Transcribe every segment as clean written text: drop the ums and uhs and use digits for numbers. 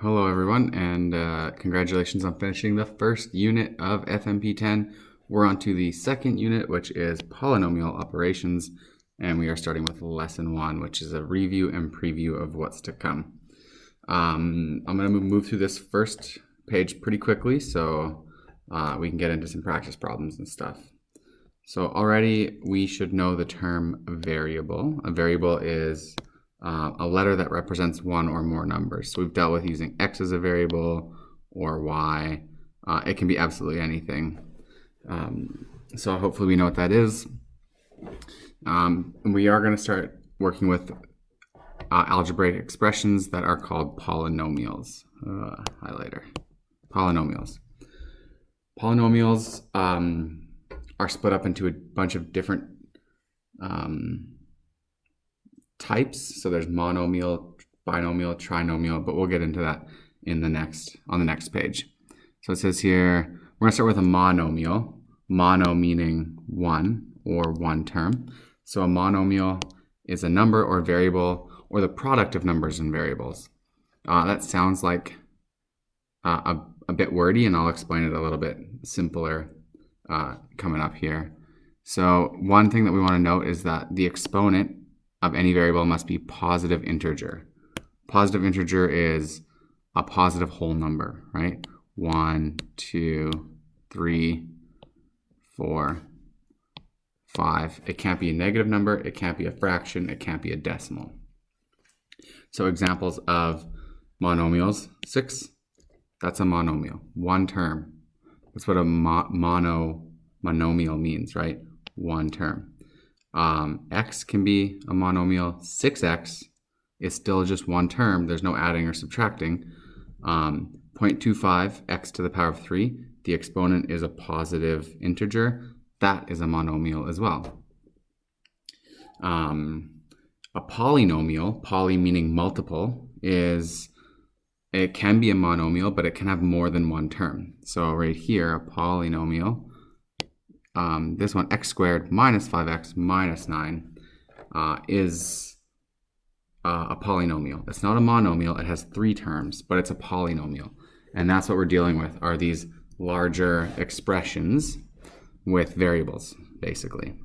Hello everyone, and congratulations on finishing the first unit of FMP 10. We're on to the second unit, which is polynomial operations, and we are starting with lesson 1, which is a review and preview of what's to come. I'm going to move through this first page pretty quickly so we can get into some practice problems and stuff. So already we should know the term variable. A variable is a letter that represents one or more numbers. So we've dealt with using x as a variable or y. It can be absolutely anything. So hopefully we know what that is. We are going to start working with algebraic expressions that are called polynomials. Highlighter. Polynomials. Polynomials are split up into a bunch of different types. So there's monomial, binomial, trinomial, but we'll get into that on the next page. So it says here, we're gonna start with a monomial. Mono meaning one or one term. So a monomial is a number or variable or the product of numbers and variables. That sounds like a bit wordy, and I'll explain it a little bit simpler coming up here. So one thing that we want to note is that the exponent of any variable must be positive integer. Positive integer is a positive whole number, right? 1, 2, 3, 4, 5. It can't be a negative number, it can't be a fraction, it can't be a decimal. So examples of monomials: 6, that's a monomial, one term. That's what a monomial means, right? One term. X can be a monomial. 6x is still just one term. There's no adding or subtracting. 0.25 x to the power of 3, the exponent is a positive integer. That is a monomial as well. A polynomial, poly meaning multiple, it can be a monomial, but it can have more than one term. So right here, a polynomial, this one, x squared minus 5x minus 9, is a polynomial. It's not a monomial. It has 3 terms, but it's a polynomial. And that's what we're dealing with, are these larger expressions with variables, basically.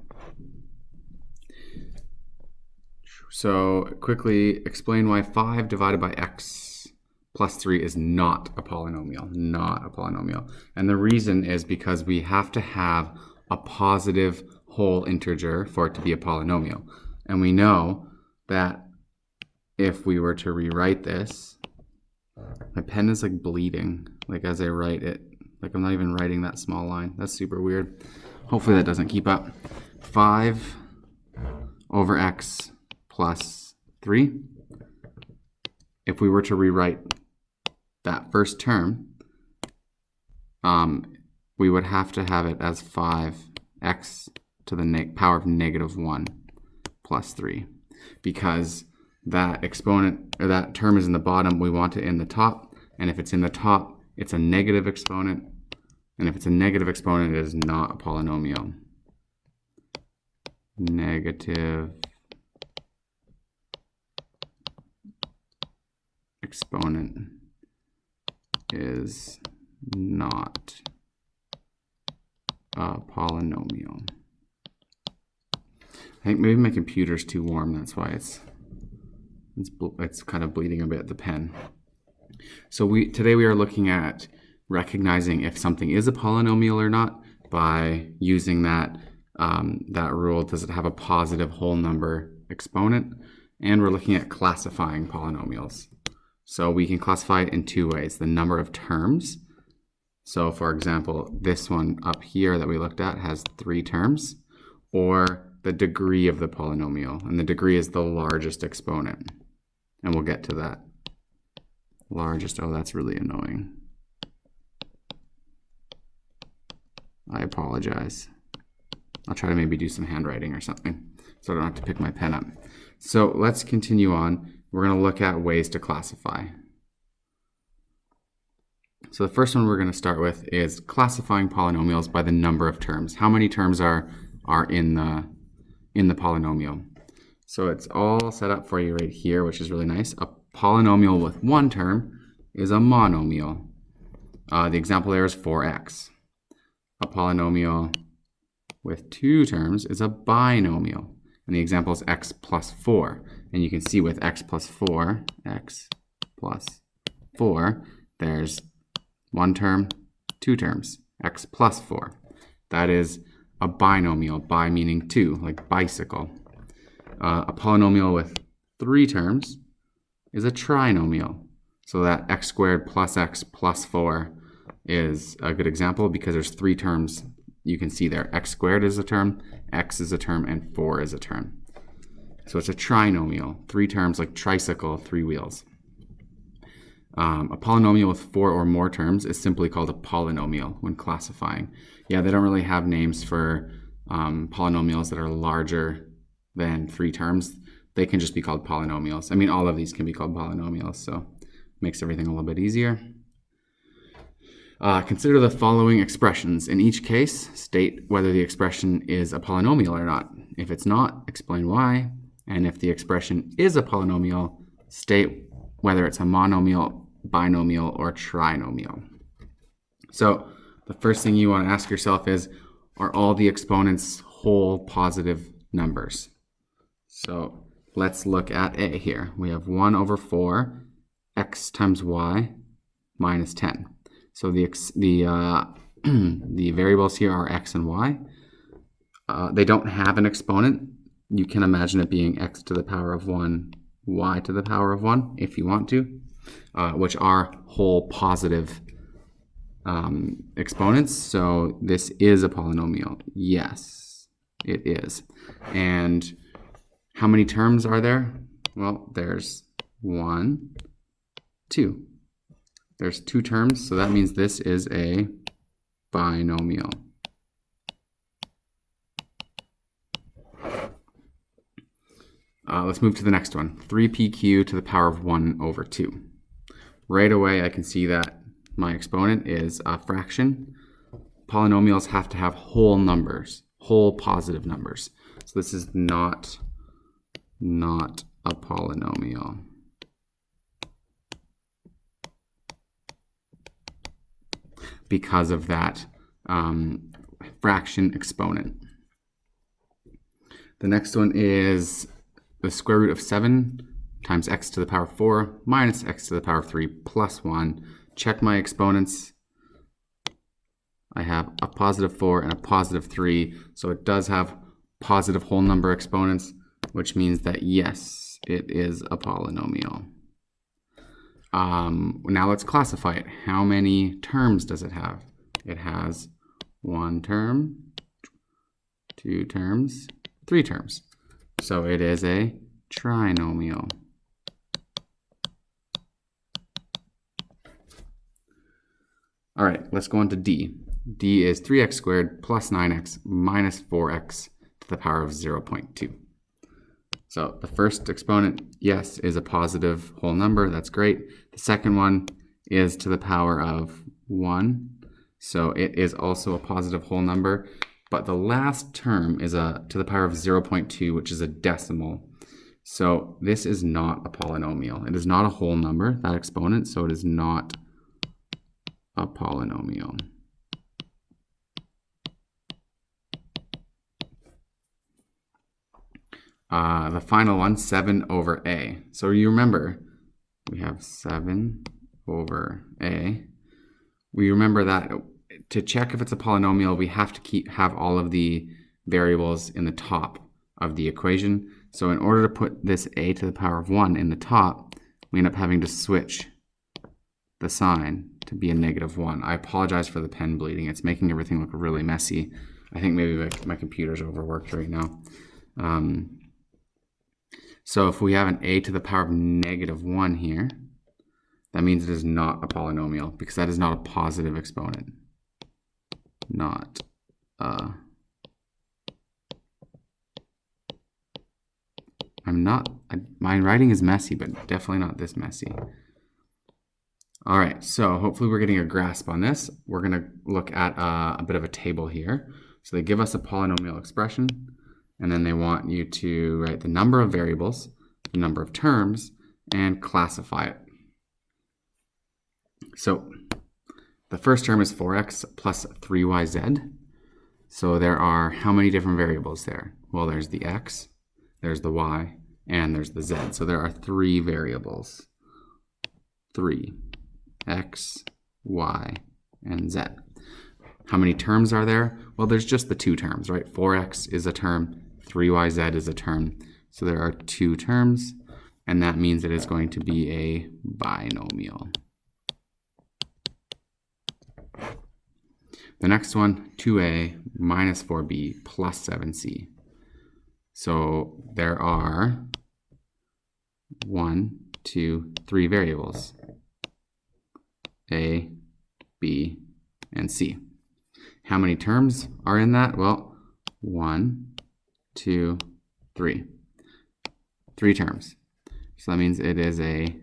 So quickly explain why 5 divided by x plus 3 is not a polynomial. Not a polynomial. And the reason is because we have to have a positive whole integer for it to be a polynomial. And we know that if we were to rewrite this, my pen is like bleeding, like as I write it, like I'm not even writing that small line. That's super weird. Hopefully that doesn't keep up. 5 over x plus 3. If we were to rewrite that first term, we would have to have it as 5x to the power of negative 1 plus 3. Because that exponent, or that term is in the bottom, we want it in the top. And if it's in the top, it's a negative exponent. And if it's a negative exponent, it is not a polynomial. Negative exponent is not a polynomial. I think maybe my computer's too warm. That's why it's kind of bleeding a bit, the pen. So today we are looking at recognizing if something is a polynomial or not by using that rule. Does it have a positive whole number exponent? And we're looking at classifying polynomials. So we can classify it in 2 ways: the number of terms. So for example, this one up here that we looked at has 3 terms, or the degree of the polynomial. And the degree is the largest exponent. And we'll get to that. Largest, oh, that's really annoying. I apologize. I'll try to maybe do some handwriting or something so I don't have to pick my pen up. So let's continue on. We're going to look at ways to classify. So the first one we're going to start with is classifying polynomials by the number of terms. How many terms are in the polynomial? So it's all set up for you right here, which is really nice. A polynomial with one term is a monomial. The example there is 4x. A polynomial with 2 terms is a binomial. And the example is x plus 4. And you can see with x plus 4, there's 1 term, 2 terms, x plus 4. That is a binomial, bi meaning 2, like bicycle. A polynomial with 3 terms is a trinomial. So that x squared plus x plus 4 is a good example because there's 3 terms you can see there. X squared is a term, x is a term, and 4 is a term. So it's a trinomial, 3 terms like tricycle, 3 wheels. A polynomial with 4 or more terms is simply called a polynomial when classifying. Yeah, they don't really have names for polynomials that are larger than 3 terms. They can just be called polynomials. I mean, all of these can be called polynomials, so it makes everything a little bit easier. Consider the following expressions. In each case, state whether the expression is a polynomial or not. If it's not, explain why. And if the expression is a polynomial, state whether it's a monomial, binomial, or trinomial. So the first thing you want to ask yourself is, are all the exponents whole positive numbers? So let's look at A here. We have 1 over 4, x times y minus 10. So the variables here are x and y. They don't have an exponent. You can imagine it being x to the power of 1, y to the power of 1, if you want to, which are whole positive exponents. So this is a polynomial. Yes, it is. And how many terms are there? Well, there's 1, 2. There's 2 terms, so that means this is a binomial. Let's move to the next one. 3pq to the power of 1 over 2. Right away, I can see that my exponent is a fraction. Polynomials have to have whole numbers, whole positive numbers. So this is not a polynomial. Because of that fraction exponent. The next one is the square root of 7 times x to the power of 4 minus x to the power of 3 plus 1. Check my exponents. I have a positive 4 and a positive 3, so it does have positive whole number exponents, which means that yes, it is a polynomial. Now let's classify it. How many terms does it have? It has 1 term, 2 terms, 3 terms. So it is a trinomial. All right, let's go on to D. D is 3x squared plus 9x minus 4x to the power of 0.2. So the first exponent, yes, is a positive whole number. That's great. The second one is to the power of 1. So it is also a positive whole number. But the last term is to the power of 0.2, which is a decimal. So this is not a polynomial. It is not a whole number, that exponent, so it is not a polynomial. The final one, 7 over a. So you remember, we have 7 over a. We remember that to check if it's a polynomial, we have to have all of the variables in the top of the equation. So in order to put this a to the power of 1 in the top, we end up having to switch the sign to be a -1. I apologize for the pen bleeding. It's making everything look really messy. I think maybe my computer's overworked right now. So if we have an a to the power of -1 here, that means it is not a polynomial because that is not a positive exponent. Not my writing is messy, but definitely not this messy. All right, so hopefully we're getting a grasp on this. We're going to look at a bit of a table here. So they give us a polynomial expression, and then they want you to write the number of variables, the number of terms, and classify it. So the first term is 4x plus 3yz. So there are how many different variables there? Well, there's the x, there's the y, and there's the z. So there are 3 variables. 3, x, y, and z. How many terms are there? Well, there's just the 2 terms, right? 4x is a term, 3yz is a term. So there are 2 terms, and that means it is going to be a binomial. The next one, 2a minus 4b plus 7c. So there are 1, 2, 3 variables, a, b, and c. How many terms are in that? Well, 1, 2, 3. 3 terms. So that means it is a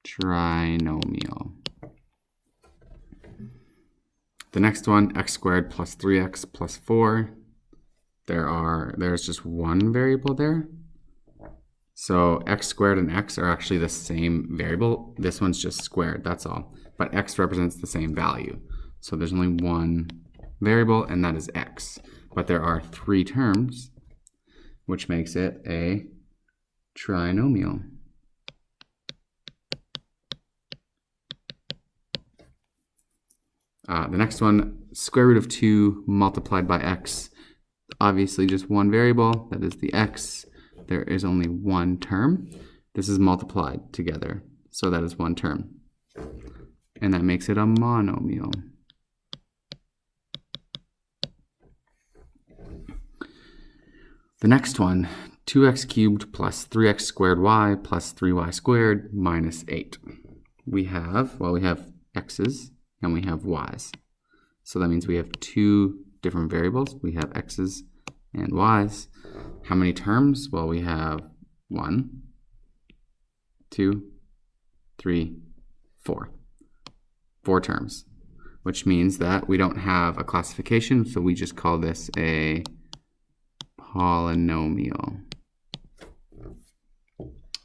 trinomial. The next one, x squared plus 3x plus 4. There's just 1 variable there. So x squared and x are actually the same variable. This one's just squared, that's all. But x represents the same value. So there's only 1 variable, and that is x. But there are 3 terms, which makes it a trinomial. The next one, square root of 2 multiplied by x. Obviously just 1 variable, that is the x. There is only 1 term. This is multiplied together, so that is 1 term. And that makes it a monomial. The next one, 2x cubed plus 3x squared y plus 3y squared minus 8. We have x's and we have y's. So that means we have 2 different variables. We have x's and y's. How many terms? Well, we have 1, 2, 3, 4. 4 terms, which means that we don't have a classification, so we just call this a polynomial.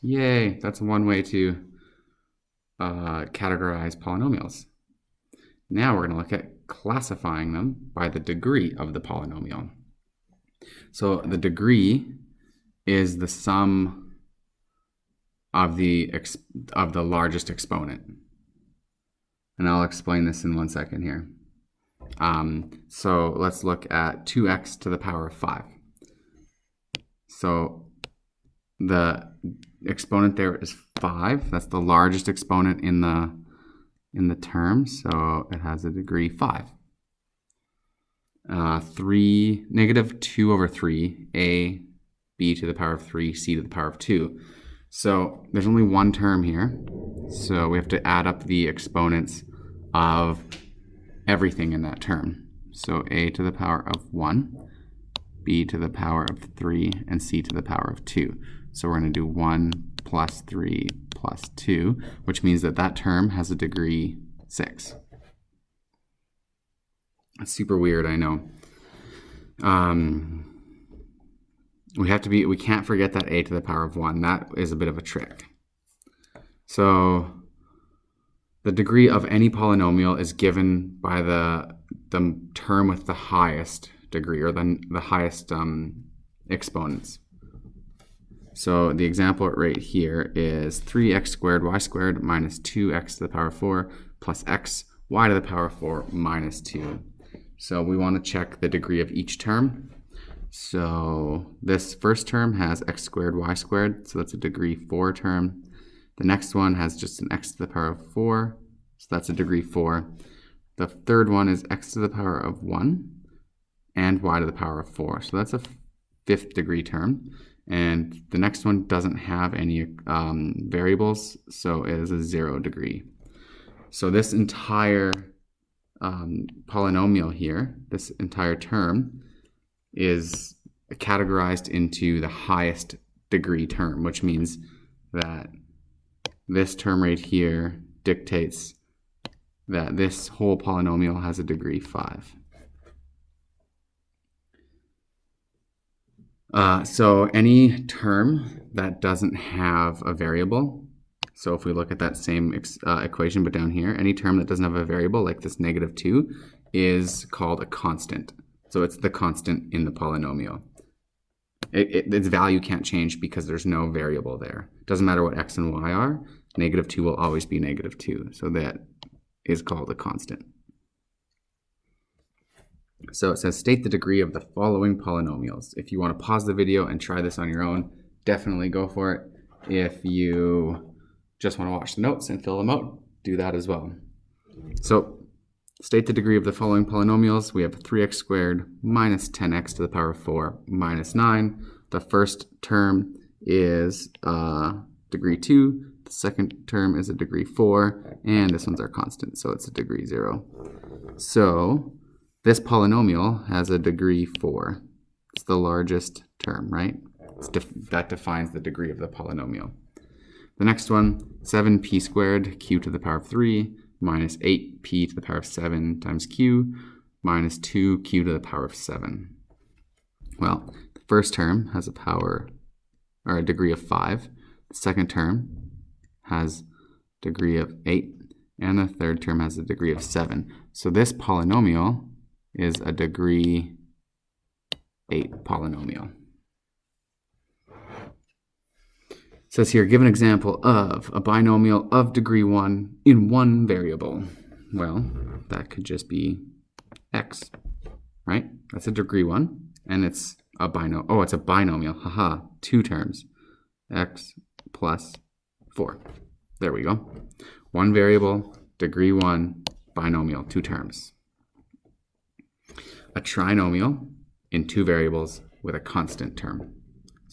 Yay, that's one way to categorize polynomials. Now we're going to look at classifying them by the degree of the polynomial. So the degree is the sum of the largest exponent. And I'll explain this in 1 second here. So let's look at 2x to the power of 5. So the exponent there is 5. That's the largest exponent in the term, so it has a degree 5. Negative 2 over 3, a, b to the power of 3, c to the power of 2. So there's only 1 term here, so we have to add up the exponents of everything in that term. So a to the power of 1, b to the power of 3, and c to the power of 2. So we're going to do 1 plus 3 plus 2, which means that that term has a degree 6. That's super weird, I know. We can't forget that a to the power of 1. That is a bit of a trick. So the degree of any polynomial is given by the term with the highest degree, or the highest exponents. So the example right here is 3x squared y squared minus 2x to the power of 4 plus x y to the power of 4 minus 2. So we want to check the degree of each term. So this first term has x squared y squared, so that's a degree 4 term. The next one has just an x to the power of 4, so that's a degree 4. The third one is x to the power of 1 and y to the power of 4, so that's a 5th degree term. And the next one doesn't have any variables, so it is a 0 degree. So this entire polynomial here, this entire term, is categorized into the highest degree term, which means that this term right here dictates that this whole polynomial has a degree 5. So any term that doesn't have a variable, So if we look at that same equation, but down here, any term that doesn't have a variable, like this -2, is called a constant. So it's the constant in the polynomial. Its value can't change because there's no variable there. Doesn't matter what x and y are, -2 will always be -2. So that is called a constant. So it says state the degree of the following polynomials. If you want to pause the video and try this on your own, definitely go for it. If you just want to watch the notes and fill them out, do that as well. So state the degree of the following polynomials. We have 3x squared minus 10x to the power of 4 minus 9. The first term is degree 2. The second term is a degree 4. And this one's our constant, so it's a degree 0. So this polynomial has a degree 4. It's the largest term, right? That defines the degree of the polynomial. The next one, 7p squared q to the power of 3 minus 8p to the power of 7 times q minus 2q to the power of 7. Well, the first term has a power, or a degree of 5. The second term has a degree of 8. And the third term has a degree of 7. So this polynomial is a degree 8 polynomial. It says here, give an example of a binomial of degree 1 in one variable. Well, that could just be x, right? That's a degree 1, and it's a binomial. Oh, it's a binomial. Haha, 2 terms. X plus 4. There we go. One variable, degree 1, binomial, 2 terms. A trinomial in 2 variables with a constant term.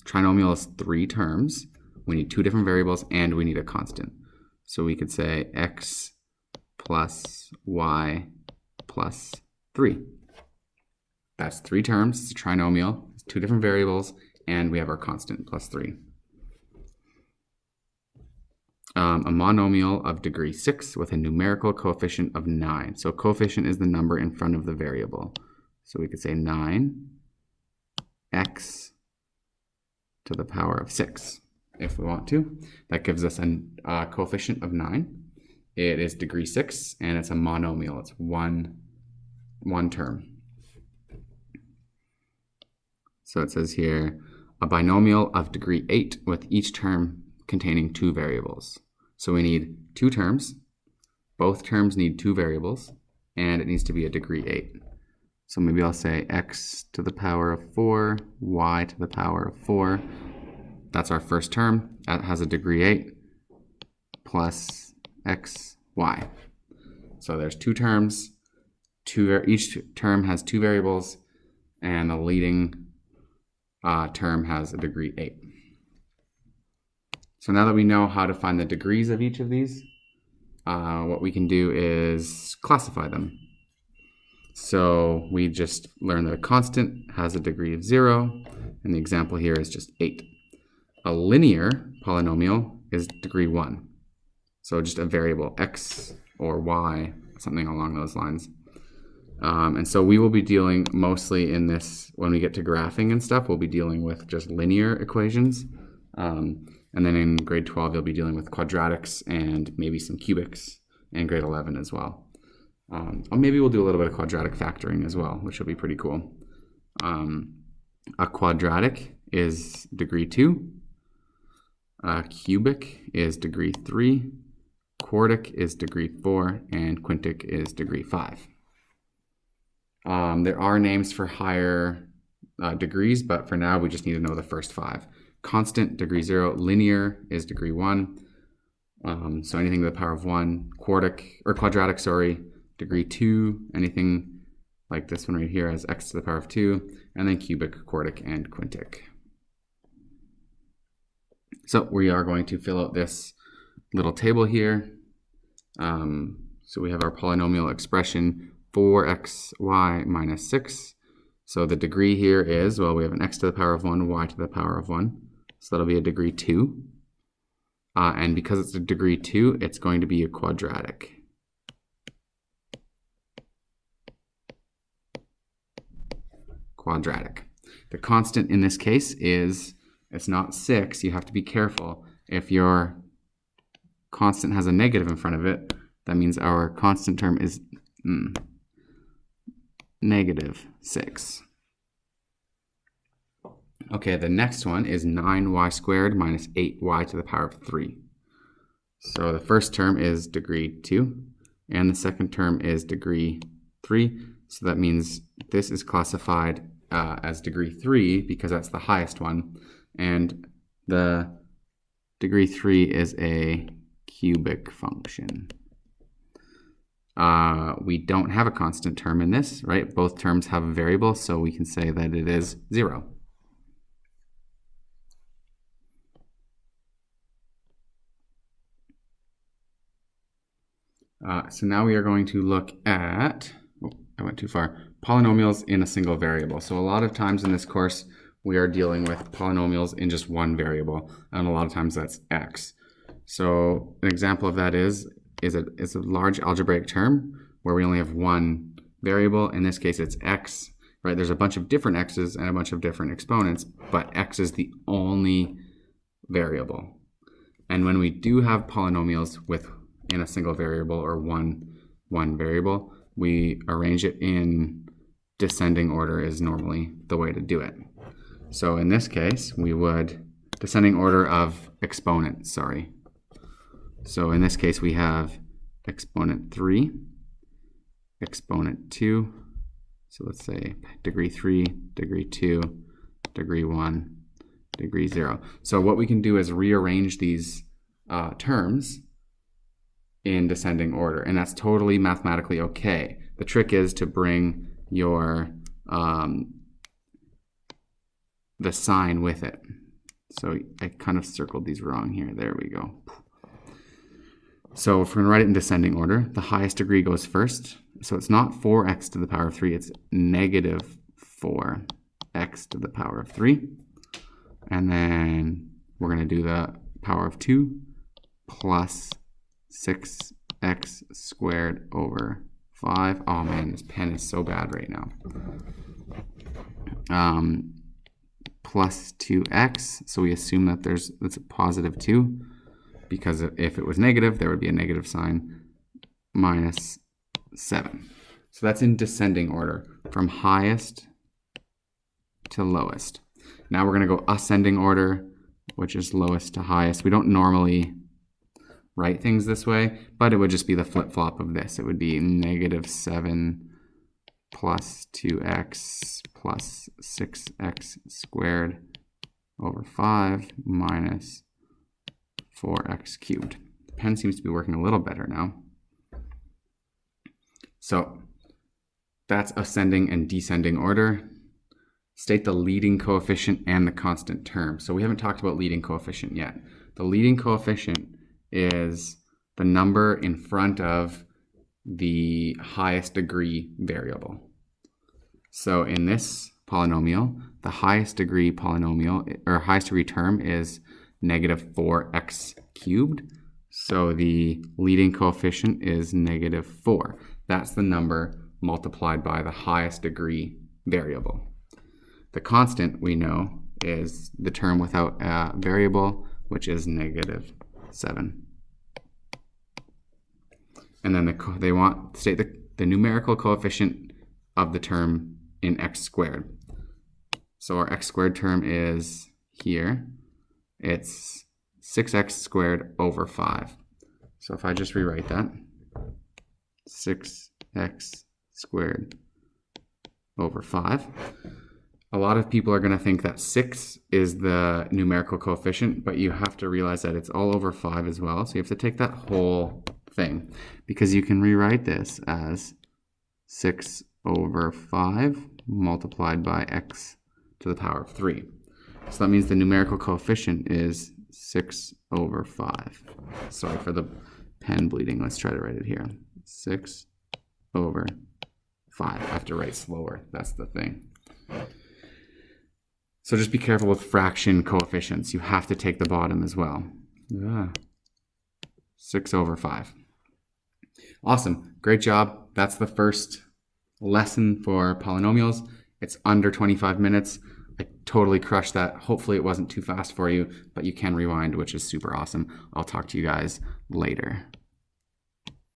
Trinomial is 3 terms. We need 2 different variables, and we need a constant. So we could say x plus y plus 3. That's 3 terms. It's a trinomial. It's 2 different variables, and we have our constant plus 3. A monomial of degree 6 with a numerical coefficient of 9. So coefficient is the number in front of the variable. So we could say 9x to the power of 6. If we want to. That gives us a coefficient of 9. It is degree 6, and it's a monomial. It's one term. So it says here, a binomial of degree 8 with each term containing 2 variables. So we need 2 terms. Both terms need 2 variables, and it needs to be a degree 8. So maybe I'll say x to the power of 4, y to the power of 4. That's our first term. That has a degree 8 plus x, y. So there's 2 terms. Each term has 2 variables, and the leading term has a degree 8. So now that we know how to find the degrees of each of these, what we can do is classify them. So we just learned that a constant has a degree of 0, and the example here is just 8. A linear polynomial is degree 1. So just a variable, x or y, something along those lines. And so we will be dealing mostly in this, when we get to graphing and stuff, we'll be dealing with just linear equations. And then in grade 12, you'll be dealing with quadratics and maybe some cubics, and grade 11 as well. Or maybe we'll do a little bit of quadratic factoring as well, which will be pretty cool. A quadratic is degree 2. Cubic is degree 3. Quartic is degree 4. And quintic is degree 5. There are names for higher degrees, but for now we just need to know the first 5. Constant, degree 0. Linear is degree 1. So anything to the power of 1. Quadratic, degree 2. Anything like this one right here has x to the power of 2. And then cubic, quartic, and quintic. So we are going to fill out this little table here. So we have our polynomial expression 4xy minus 6. So the degree here is, well, we have an x to the power of 1, y to the power of 1. So that'll be a degree 2. And because it's a degree 2, it's going to be a quadratic. The constant in this case is, it's not 6. You have to be careful. If your constant has a negative in front of it, that means our constant term is -6. Okay, the next one is 9y squared minus 8y to the power of 3. So the first term is degree 2, and the second term is degree 3. So that means this is classified as degree 3 because that's the highest one. And the degree 3 is a cubic function. We don't have a constant term in this, right? Both terms have a variable, so we can say that it is 0. So now we are going to look at, I went too far, polynomials in a single variable. So a lot of times in this course, we are dealing with polynomials in just one variable, and a lot of times that's x. So an example of that is a large algebraic term where we only have one variable. In this case, it's x, right? There's a bunch of different x's and a bunch of different exponents, but x is the only variable. And when we do have polynomials in a single variable or one variable, we arrange it in descending order is normally the way to do it. So in this case, we would descending order of exponents, sorry. So in this case, we have exponent 3, exponent 2. So let's say degree 3, degree 2, degree 1, degree 0. So what we can do is rearrange these terms in descending order, and that's totally mathematically okay. The trick is to bring your the sign with it. So I kind of circled these wrong here. There we go. So if we're going to write it in descending order, the highest degree goes first. So it's not 4x to the power of 3, it's -4x to the power of 3. And then we're going to do the power of 2 plus 6x squared over 5. Oh man, this pen is so bad right now. Plus 2x, so we assume that it's a positive 2, because if it was negative, there would be a negative sign, minus 7. So that's in descending order, from highest to lowest. Now we're going to go ascending order, which is lowest to highest. We don't normally write things this way, but it would just be the flip-flop of this. It would be -7 plus 2x plus 6x squared over 5 minus 4x cubed. The pen seems to be working a little better now. So that's ascending and descending order. State the leading coefficient and the constant term. So we haven't talked about leading coefficient yet. The leading coefficient is the number in front of the highest degree variable. So in this polynomial, the highest degree polynomial, or highest degree term, is -4x cubed. So the leading coefficient is -4. That's the number multiplied by the highest degree variable. The constant, we know, is the term without a variable, which is -7. And then they want to state the numerical coefficient of the term in x squared. So our x squared term is here. It's 6x squared over 5. So if I just rewrite that, 6x squared over 5. A lot of people are going to think that 6 is the numerical coefficient, but you have to realize that it's all over 5 as well. So you have to take that whole thing, because you can rewrite this as 6 over 5 multiplied by x to the power of 3. So that means the numerical coefficient is 6 over 5. Sorry for the pen bleeding. Let's try to write it here. 6 over 5. I have to write slower. That's the thing. So just be careful with fraction coefficients. You have to take the bottom as well. 6 over 5. Awesome. Great job. That's the first lesson for polynomials. It's under 25 minutes. I totally crushed that. Hopefully it wasn't too fast for you, but you can rewind, which is super awesome. I'll talk to you guys later.